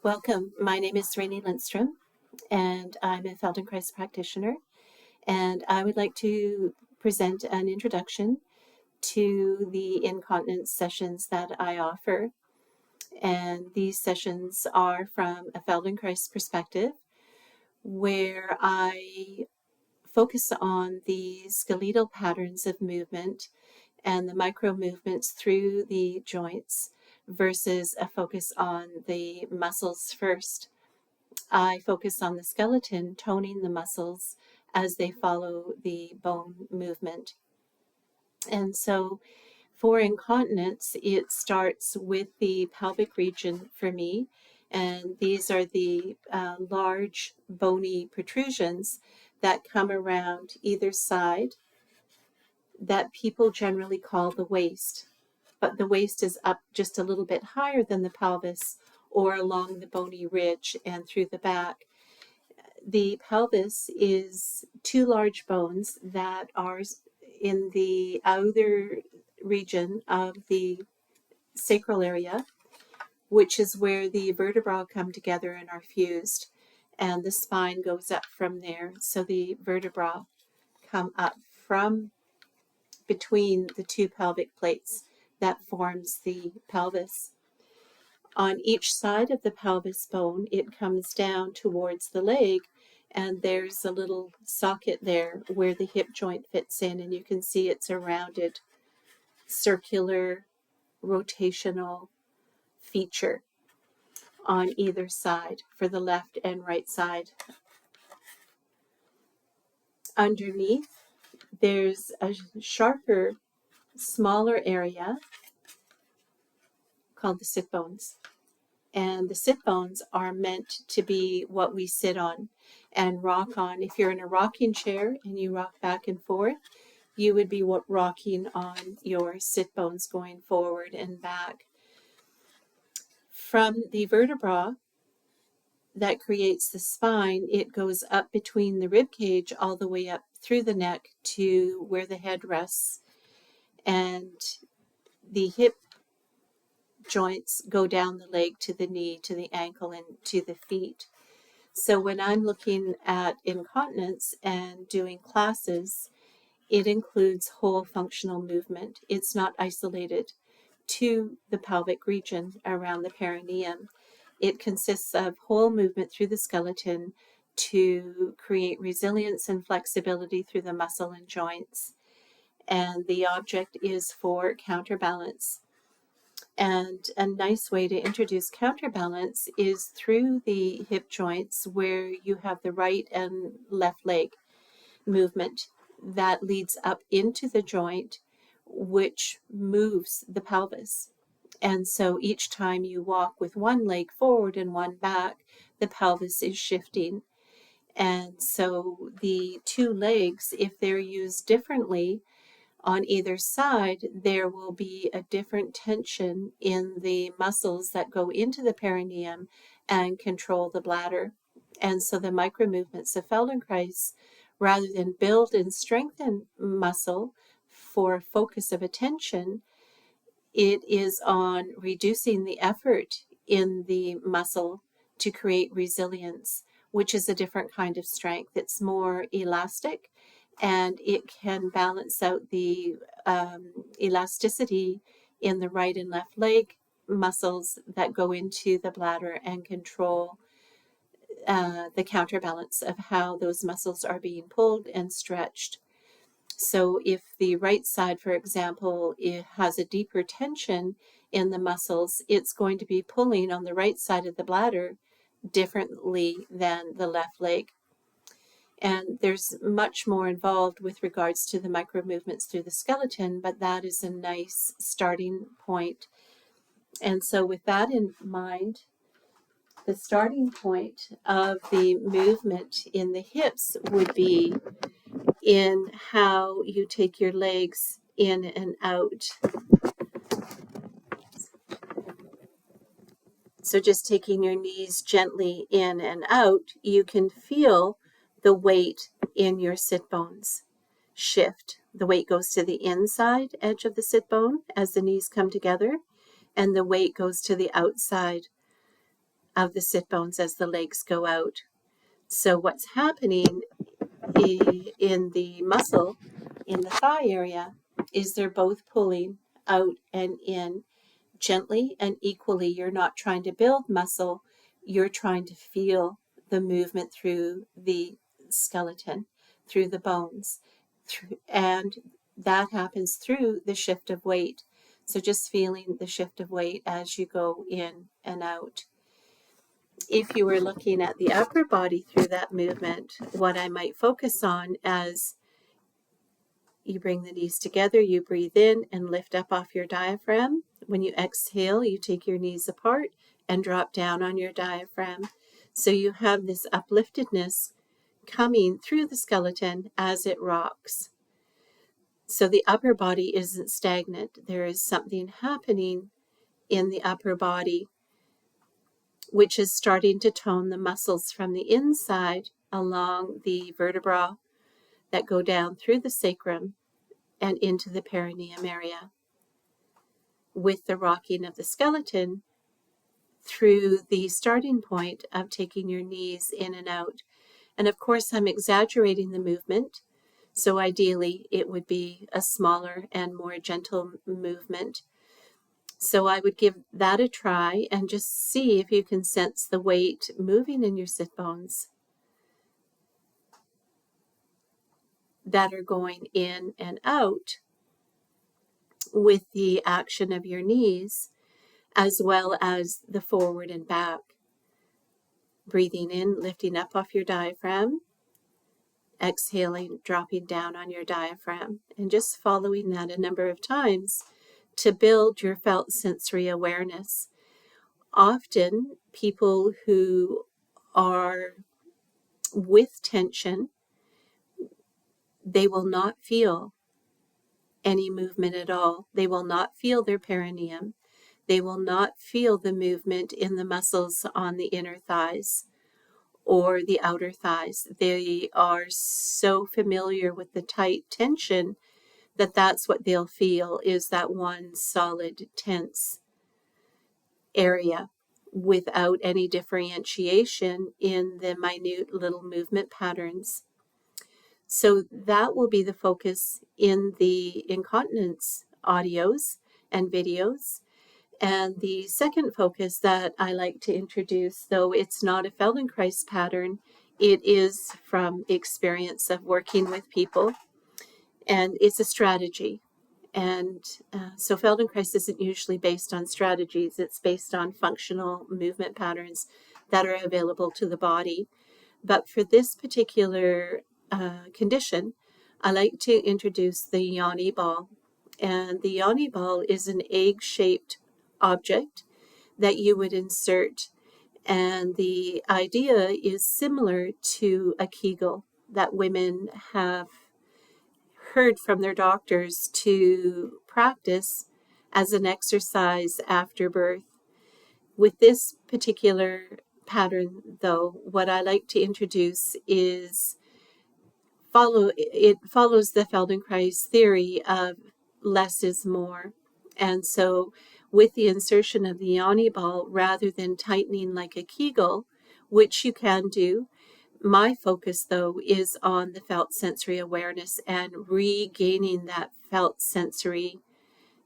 Welcome. My name is Renee Lindstrom, and I'm a Feldenkrais practitioner. And I would like to present an introduction to the incontinence sessions that I offer. And these sessions are from a Feldenkrais perspective, where I focus on the skeletal patterns of movement and the micro movements through the joints versus a focus on the muscles first. I focus on the skeleton, toning the muscles as they follow the bone movement. And so for incontinence, it starts with the pelvic region for me. And these are the large bony protrusions that come around either side that people generally call the waist. But the waist is up just a little bit higher than the pelvis or along the bony ridge and through the back. The pelvis is two large bones that are in the outer region of the sacral area, which is where the vertebrae come together and are fused, and the spine goes up from there. So the vertebrae come up from between the two pelvic plates that forms the pelvis. On each side of the pelvis bone, it comes down towards the leg, and there's a little socket there where the hip joint fits in, and you can see it's a rounded, circular, rotational feature on either side for the left and right side. Underneath, there's a sharper, smaller area called the sit bones. And the sit bones are meant to be what we sit on and rock on. If you're in a rocking chair and you rock back and forth, you would be rocking on your sit bones going forward and back. From the vertebra that creates the spine, it goes up between the rib cage all the way up through the neck to where the head rests. And the hip joints go down the leg to the knee, to the ankle, and to the feet. So when I'm looking at incontinence and doing classes, it includes whole functional movement. It's not isolated to the pelvic region around the perineum. It consists of whole movement through the skeleton to create resilience and flexibility through the muscle and joints. And the object is for counterbalance. And a nice way to introduce counterbalance is through the hip joints, where you have the right and left leg movement that leads up into the joint, which moves the pelvis. And so each time you walk with one leg forward and one back, the pelvis is shifting. And so the two legs, if they're used differently, on either side, there will be a different tension in the muscles that go into the perineum and control the bladder. And so the micro movements of Feldenkrais, rather than build and strengthen muscle for a focus of attention, it is on reducing the effort in the muscle to create resilience, which is a different kind of strength. It's more elastic, and it can balance out the elasticity in the right and left leg muscles that go into the bladder and control the counterbalance of how those muscles are being pulled and stretched. So if the right side, for example, it has a deeper tension in the muscles, it's going to be pulling on the right side of the bladder differently than the left leg. And there's much more involved with regards to the micro movements through the skeleton, but that is a nice starting point. And so with that in mind, the starting point of the movement in the hips would be in how you take your legs in and out. So just taking your knees gently in and out, you can feel the weight in your sit bones shift. The weight goes to the inside edge of the sit bone as the knees come together, and the weight goes to the outside of the sit bones as the legs go out. So what's happening in the muscle in the thigh area is they're both pulling out and in gently and equally. You're not trying to build muscle, you're trying to feel the movement through the skeleton, through the bones, and that happens through the shift of weight. So just feeling the shift of weight as you go in and out. If you were looking at the upper body through that movement, what I might focus on as you bring the knees together, you breathe in and lift up off your diaphragm. When you exhale, you take your knees apart and drop down on your diaphragm. So you have this upliftedness coming through the skeleton as it rocks. So the upper body isn't stagnant. There is something happening in the upper body, which is starting to tone the muscles from the inside along the vertebrae that go down through the sacrum and into the perineum area, with the rocking of the skeleton through the starting point of taking your knees in and out. And of course, I'm exaggerating the movement. So ideally, it would be a smaller and more gentle movement. So I would give that a try and just see if you can sense the weight moving in your sit bones that are going in and out with the action of your knees, as well as the forward and back. Breathing in, lifting up off your diaphragm, exhaling, dropping down on your diaphragm, and just following that a number of times to build your felt sensory awareness. Often, people who are with tension, they will not feel any movement at all. They will not feel their perineum. They will not feel the movement in the muscles on the inner thighs or the outer thighs. They are so familiar with the tight tension that that's what they'll feel, is that one solid tense area without any differentiation in the minute little movement patterns. So that will be the focus in the incontinence audios and videos. And the second focus that I like to introduce, though it's not a Feldenkrais pattern, it is from experience of working with people, and it's a strategy. And so Feldenkrais isn't usually based on strategies, it's based on functional movement patterns that are available to the body. But for this particular condition, I like to introduce the yoni ball. And the yoni ball is an egg-shaped object that you would insert. And the idea is similar to a Kegel that women have heard from their doctors to practice as an exercise after birth. With this particular pattern, though, what I like to introduce is it follows the Feldenkrais theory of less is more. And so with the insertion of the yoni ball, rather than tightening like a Kegel, which you can do, my focus, though, is on the felt sensory awareness and regaining that felt sensory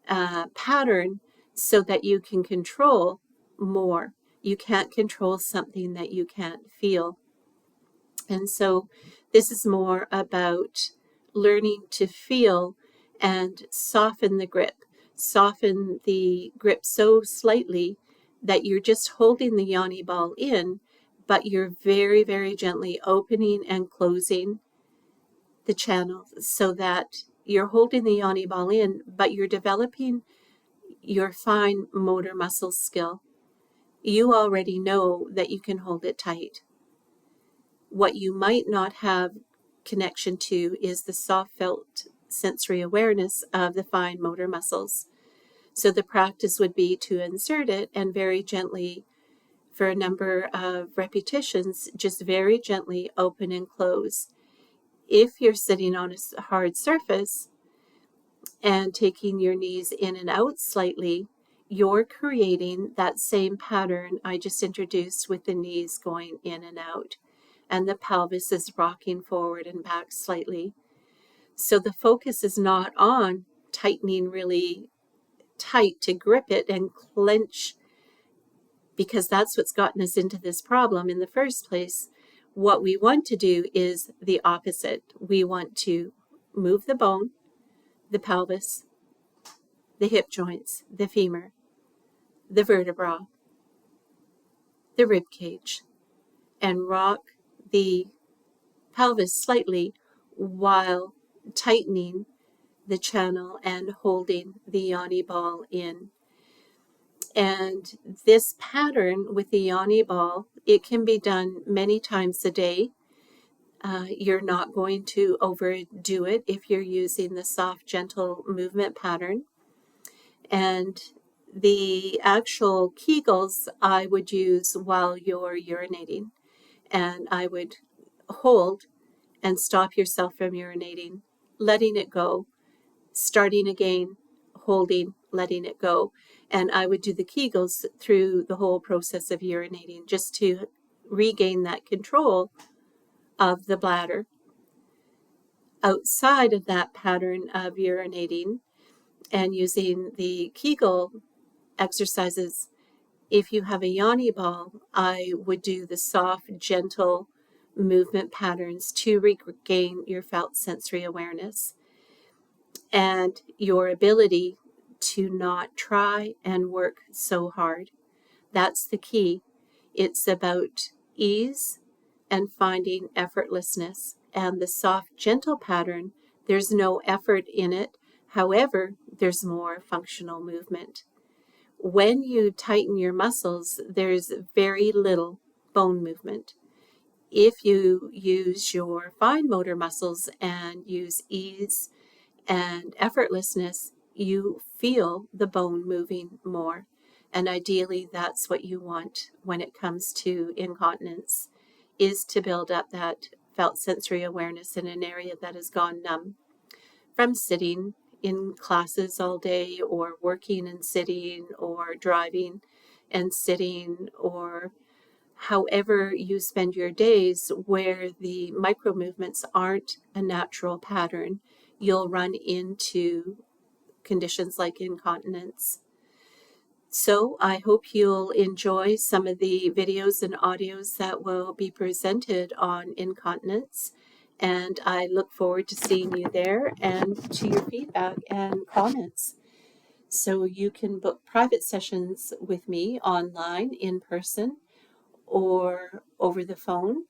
pattern so that you can control more. You can't control something that you can't feel. And so this is more about learning to feel and soften the grip so slightly that you're just holding the yoni ball in, but you're very, very gently opening and closing the channel so that you're holding the yoni ball in, but you're developing your fine motor muscle skill. You already know that you can hold it tight. What you might not have connection to is the soft felt sensory awareness of the fine motor muscles. So the practice would be to insert it and very gently, for a number of repetitions, just very gently open and close. If you're sitting on a hard surface and taking your knees in and out slightly, you're creating that same pattern I just introduced with the knees going in and out, and the pelvis is rocking forward and back slightly. So the focus is not on tightening really tight to grip it and clench, because that's what's gotten us into this problem in the first place. What we want to do is the opposite. We want to move the bone, the pelvis, the hip joints, the femur, the vertebra, the rib cage, and rock the pelvis slightly while tightening the channel and holding the yoni ball in. And this pattern with the yoni ball, it can be done many times a day. You're not going to overdo it if you're using the soft, gentle movement pattern. And the actual Kegels I would use while you're urinating. And I would hold and stop yourself from urinating, letting it go, starting again, holding, letting it go. And I would do the Kegels through the whole process of urinating, just to regain that control of the bladder. Outside of that pattern of urinating and using the Kegel exercises, if you have a yoni ball, I would do the soft, gentle movement patterns to regain your felt sensory awareness and your ability to not try and work so hard. That's the key. It's about ease and finding effortlessness. And the soft, gentle pattern, there's no effort in it. However, there's more functional movement. When you tighten your muscles, there's very little bone movement. If you use your fine motor muscles and use ease and effortlessness, you feel the bone moving more. And ideally, that's what you want when it comes to incontinence, is to build up that felt sensory awareness in an area that has gone numb from sitting in classes all day, or working and sitting, or driving and sitting, or however you spend your days where the micro movements aren't a natural pattern. You'll run into conditions like incontinence. So I hope you'll enjoy some of the videos and audios that will be presented on incontinence. And I look forward to seeing you there and to your feedback and comments. So you can book private sessions with me online, in person, or over the phone.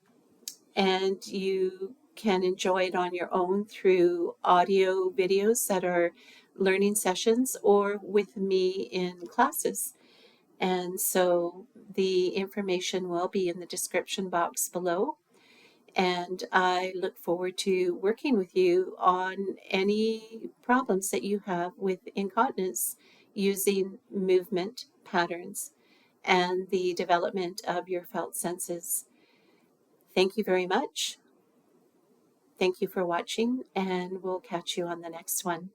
And you can enjoy it on your own through audio videos that are learning sessions, or with me in classes. And so the information will be in the description box below. And I look forward to working with you on any problems that you have with incontinence using movement patterns and the development of your felt senses. Thank you very much. Thank you for watching, and we'll catch you on the next one.